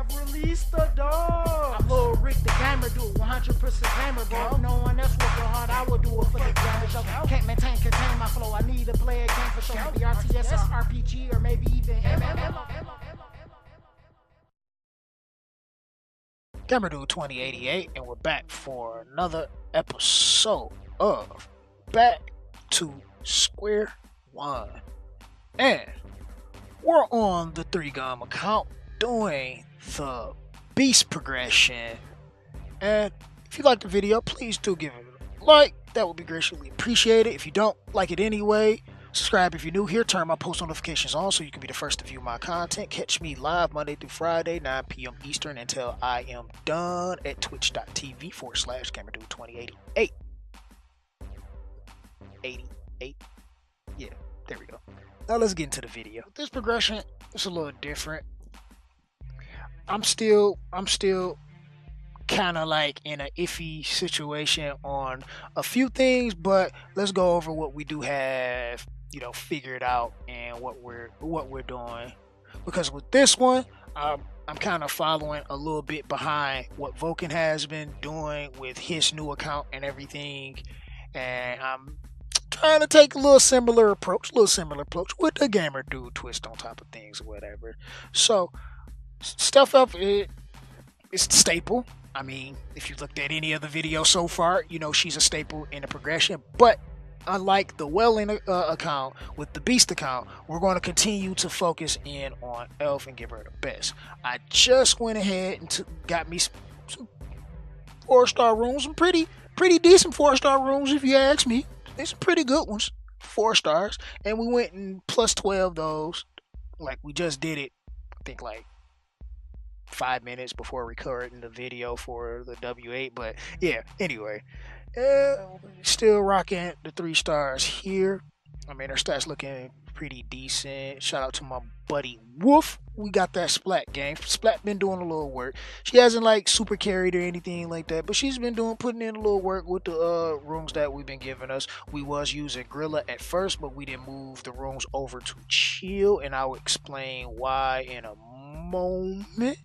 have released the dog. I'm Lil Rick the gamer, do it 100% gamer, bro. If no one else working hard, I will do it for the damage. Can't contain my flow. I need to play a game for sure. Maybe RTS or RPG or maybe even MMO. Gamer Dude 2088, and we're back for another episode of Back to Square One. And we're on the 3GUM account doing the beast progression. And if you like the video, please do give it a like. That would be greatly appreciated. If you don't like it anyway, subscribe if you're new here. Turn my post notifications on so you can be the first to view my content. Catch me live Monday through Friday, 9 p.m. Eastern until I am done at twitch.tv/GamerDude2088. 88. Yeah, there we go. Now let's get into the video. This progression is a little different. I'm still kind of like in an iffy situation on a few things, but let's go over what we do have, figured out and what we're doing. Because with this one, I'm kind of following a little bit behind what Vulcan has been doing with his new account and everything, and I'm trying to take a little similar approach with the Gamer Dude twist on top of things or whatever. So stuff up it's staple. I mean, if you looked at any of the videos so far, she's a staple in the progression. But unlike the Welling account, with the Beast account, we're going to continue to focus in on Elf and give her the best. I just went ahead and got me some 4-star rooms, some pretty decent 4-star rooms if you ask me. They're some pretty good ones, 4 stars. And we went and plus 12 those. Like, we just did it, I think, like 5 minutes before recording the video for the W8, but yeah, anyway, still rocking the 3 stars here. I mean, her stats looking pretty decent. Shout out to my buddy Wolf. We got that Splat game. Splat been doing a little work. She hasn't like super carried or anything like that, but she's been putting in a little work with the rooms that we've been giving us. We was using Grilla at first, but we didn't move the rooms over to Chill, and I'll explain why in a moment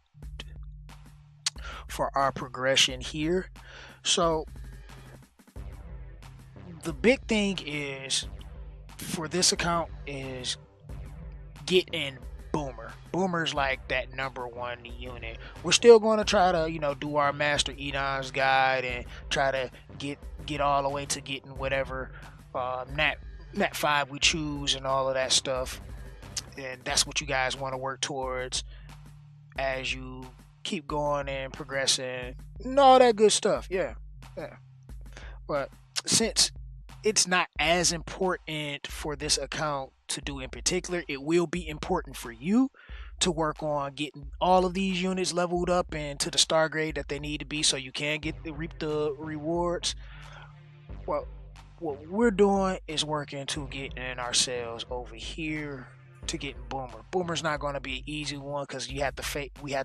for our progression here. So the big thing is for this account is getting Boomer. Boomer's like that #1 unit. We're still going to try to do our Master Edon's guide and try to get all the way to getting whatever nat 5 we choose and all of that stuff, and that's what you guys want to work towards as you keep going and progressing and all that good stuff. Yeah. But since it's not as important for this account to do in particular, it will be important for you to work on getting all of these units leveled up and to the star grade that they need to be so you can reap the rewards. Well, what we're doing is working to getting ourselves over here to getting Boomer. Boomer's not going to be an easy one because we have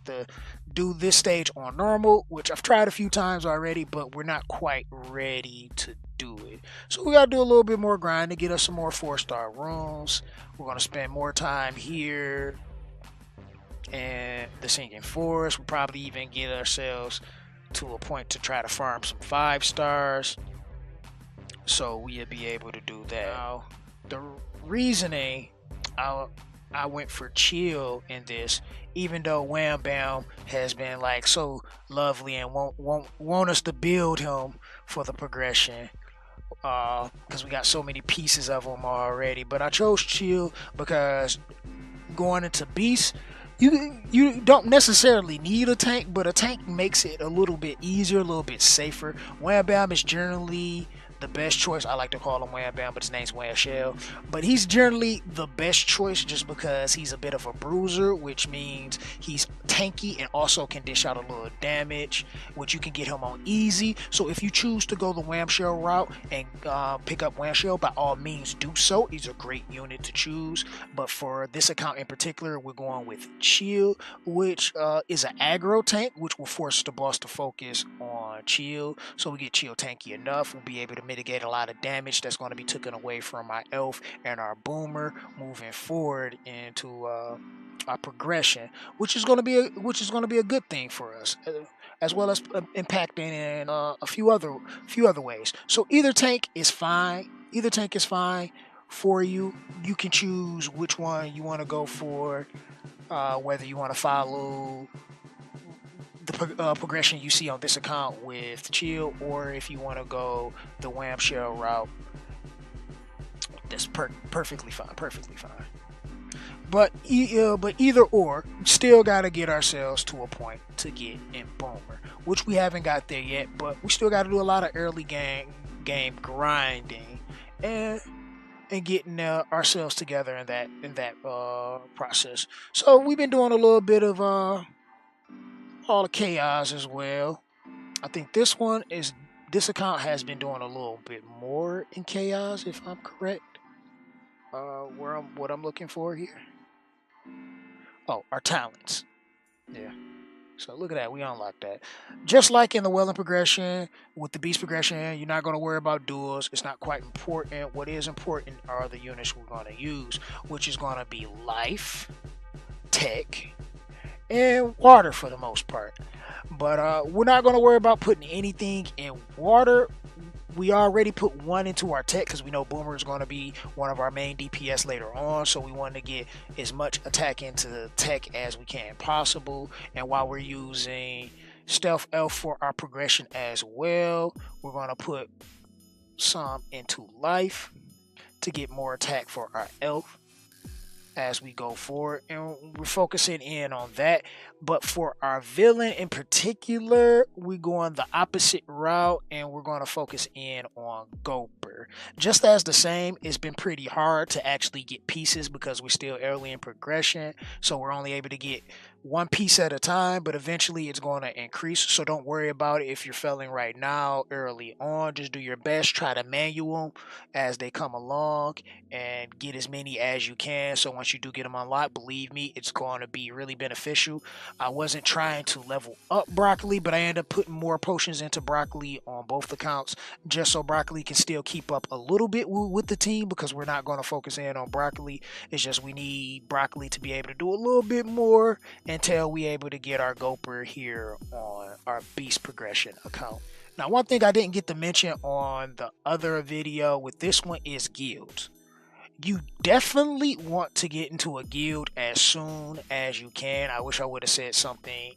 to do this stage on normal, which I've tried a few times already, but we're not quite ready to do it. So we got to do a little bit more grind to get us some more 4-star rooms. We're going to spend more time here and the Sinking Forest. We'll probably even get ourselves to a point to try to farm some 5 stars, so we'll be able to do that. Now, the reasoning I went for Chill in this, even though Wham Bam has been like so lovely and want us to build him for the progression, because we got so many pieces of him already. But I chose Chill because going into Beast, you don't necessarily need a tank, but a tank makes it a little bit easier, a little bit safer. Wham Bam is generally the best choice. I like to call him Wham Bam, but his name's Wham Shell. But he's generally the best choice just because he's a bit of a bruiser, which means he's tanky and also can dish out a little damage, which you can get him on easy. So if you choose to go the Wham Shell route and pick up Wham Shell, by all means do so. He's a great unit to choose. But for this account in particular, we're going with Chill, which is an aggro tank, which will force the boss to focus on Chill. So we get Chill tanky enough, we'll be able to mitigate a lot of damage that's going to be taken away from our Elf and our Boomer moving forward into our progression, which is going to be a good thing for us, as well as impacting in a few other ways. So either tank is fine. Either tank is fine for you. You can choose which one you want to go for, whether you want to follow the progression you see on this account with chill, or if you want to go the wham shell route. That's perfectly fine. But either or, still got to get ourselves to a point to get in Boomer, which we haven't got there yet. But we still got to do a lot of early game grinding and getting ourselves together in that process. So we've been doing a little bit of all the chaos as well. I think this account has been doing a little bit more in chaos, if I'm correct. What I'm looking for here. Oh, our talents. Yeah. So look at that. We unlocked that. Just like in the Welling progression, with the Beast progression, you're not going to worry about duels. It's not quite important. What is important are the units we're going to use, which is going to be life, tech, and water for the most part. But we're not going to worry about putting anything in water. We already put one into our tech because we know Boomer is going to be one of our main DPS later on. So we want to get as much attack into the tech as we can possible. And while we're using Stealth Elf for our progression as well, we're going to put some into life to get more attack for our elf as we go forward, and we're focusing in on that. But for our villain in particular, we're going the opposite route, and we're going to focus in on Gulper. Just as the same, it's been pretty hard to actually get pieces because we're still early in progression, so we're only able to get one piece at a time, but eventually it's going to increase. So don't worry about it if you're failing right now early on. Just do your best, try to manual them as they come along and get as many as you can. So once you do get them unlocked, believe me, it's going to be really beneficial. I wasn't trying to level up Broccoli, but I ended up putting more potions into Broccoli on both accounts just so Broccoli can still keep up a little bit with the team, because we're not going to focus in on Broccoli. It's just we need Broccoli to be able to do a little bit more until we able to get our Gulper here on our Beast progression account. Now, one thing I didn't get to mention on the other video with this one is guilds. You definitely want to get into a guild as soon as you can. I wish I would have said something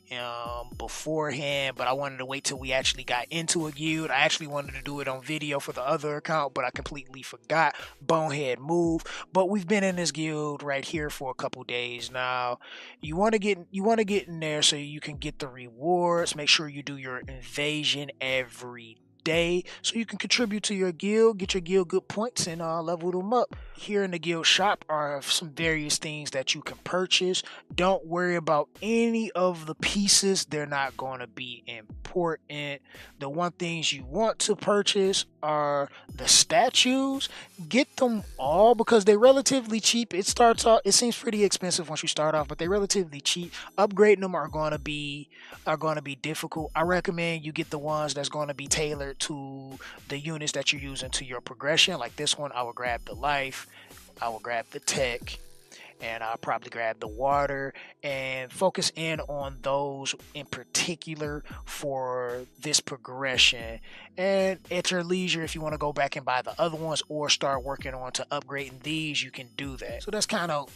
beforehand, but I wanted to wait till we actually got into a guild. I actually wanted to do it on video for the other account, but I completely forgot. Bonehead move. But we've been in this guild right here for a couple days now. You want to get in there so you can get the rewards. Make sure you do your invasion every day so you can contribute to your guild, get your guild good points, and level them up. Here in the guild shop are some various things that you can purchase. Don't worry about any of the pieces, they're not going to be important. The one things you want to purchase are the statues. Get them all because they're relatively cheap. It starts off, it seems pretty expensive once you start off, but they're relatively cheap. Upgrading them are going to be difficult. I recommend you get the ones that's going to be tailored to the units that you're using to your progression. Like this one, I will grab the life, I will grab the tech, and I'll probably grab the water and focus in on those in particular for this progression. And at your leisure, if you want to go back and buy the other ones or start working on to upgrading these, you can do that. So that's kind of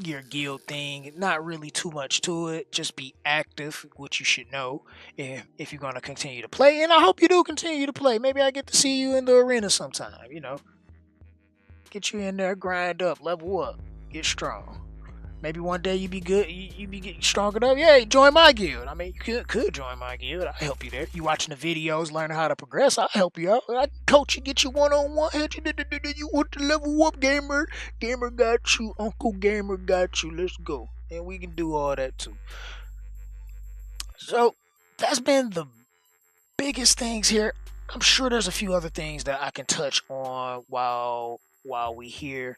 your guild thing. Not really too much to it. Just be active, which you should know if you're going to continue to play. And I hope you do continue to play. Maybe I get to see you in the arena sometime, you know. Get you in there, grind up, level up, get strong. Maybe one day you be good, you be getting strong enough. Yeah, join my guild. I mean, you could join my guild. I'll help you there. You watching the videos, learning how to progress, I'll help you out. I coach you, get you one-on-one. You want to level up, gamer? Gamer got you. Uncle Gamer got you. Let's go. And we can do all that too. So, that's been the biggest things here. I'm sure there's a few other things that I can touch on while we here.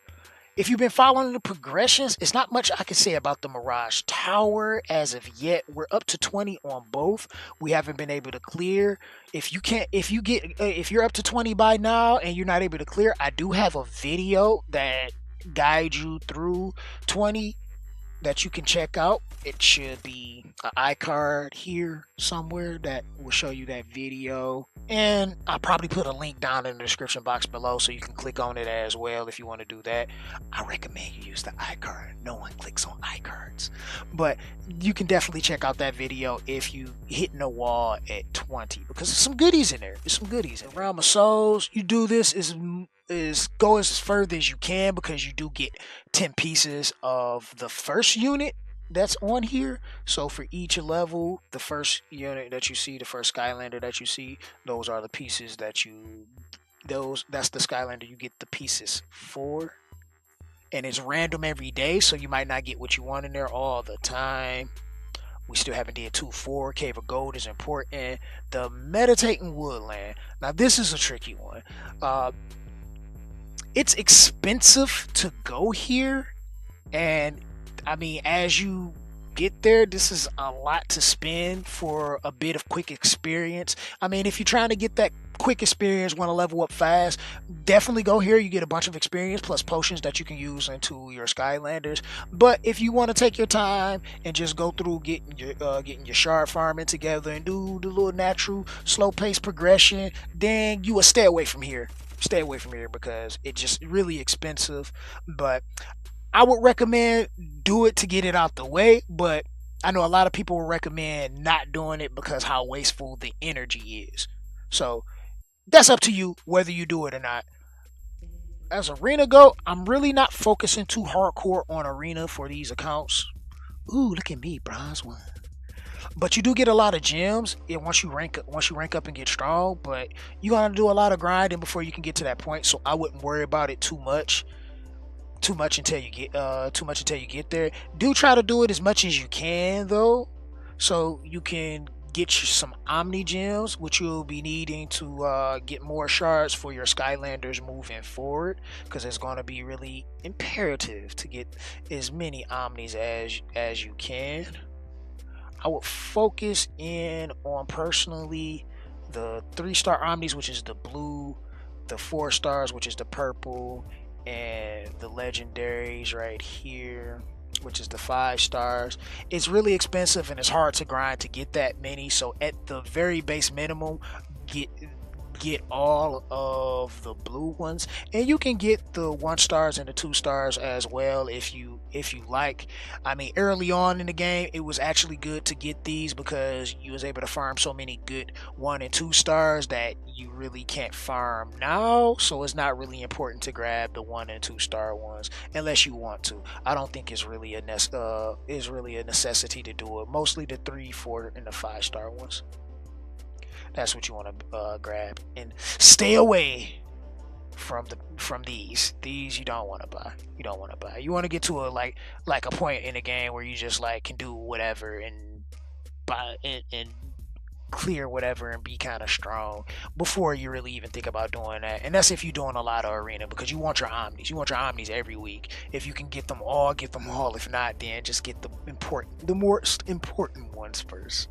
If you've been following the progressions, it's not much I can say about the Mirage Tower as of yet. We're up to 20 on both. We haven't been able to clear. If you're up to 20 by now and you're not able to clear, I do have a video that guides you through 20 that you can check out. It should be an iCard here somewhere that will show you that video. And I'll probably put a link down in the description box below so you can click on it as well if you want to do that. I recommend you use the iCard. No one clicks on iCards. But you can definitely check out that video if you hitting a wall at 20 because there's some goodies in there. There's some goodies. And Realm of Souls, you do this is go as further as you can because you do get 10 pieces of the first unit that's on here. So for each level, the first unit that you see, the first Skylander that you see, those are the pieces that's the Skylander you get the pieces for. And it's random every day, so you might not get what you want in there all the time. We still haven't did 2-4. Cave of Gold is important. The Meditating Woodland. Now this is a tricky one. It's expensive to go here, and I mean, as you get there, this is a lot to spend for a bit of quick experience. I mean, if you're trying to get that quick experience, want to level up fast, definitely go here. You get a bunch of experience plus potions that you can use into your Skylanders. But if you want to take your time and just go through getting your shard farming together and do the little natural slow pace progression, then you will stay away from here. Stay away from here because it's just really expensive. But I would recommend do it to get it out the way, but I know a lot of people will recommend not doing it because how wasteful the energy is. So that's up to you whether you do it or not. As arena go, I'm really not focusing too hardcore on arena for these accounts. Ooh, look at me, bronze 1. But you do get a lot of gems once you rank up and get strong. But you gotta do a lot of grinding before you can get to that point. So I wouldn't worry about it too much until you get there. Do try to do it as much as you can though, so you can get you some Omni gems, which you'll be needing to get more shards for your Skylanders moving forward, because it's going to be really imperative to get as many Omnis as you can. I would focus in on personally the 3-star Omnis, which is the blue, the 4 stars, which is the purple, and the legendaries right here, which is the 5 stars. It's really expensive and it's hard to grind to get that many. So at the very base minimum, get all of the blue ones, and you can get the 1 stars and the 2 stars as well if you like. I mean, early on in the game it was actually good to get these because you was able to farm so many good 1 and 2 stars that you really can't farm now, so it's not really important to grab the 1 and 2 star ones unless you want to. I don't think it's really a necessity to do it. Mostly the 3, 4 and the 5 star ones. That's what you want to grab, and stay away from these. These you don't want to buy. You want to get to a like a point in the game where you just like can do whatever and buy and clear whatever and be kind of strong before you really even think about doing that. And that's if you're doing a lot of arena, because you want your Omnis. You want your Omnis every week. If you can get them all, get them all. If not, then just get the most important ones first.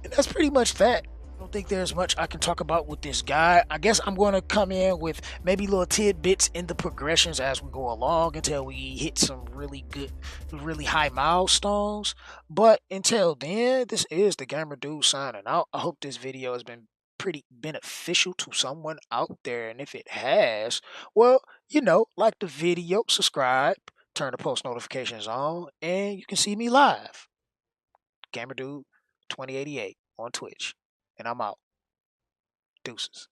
And that's pretty much that. I don't think there's much I can talk about with this guy. I guess I'm going to come in with maybe little tidbits in the progressions as we go along until we hit some really good, really high milestones. But until then, this is the Gamer Dude signing out. I hope this video has been pretty beneficial to someone out there. And if it has, well, like the video, subscribe, turn the post notifications on, and you can see me live. Gamer Dude 2088 on Twitch. And I'm out. Deuces.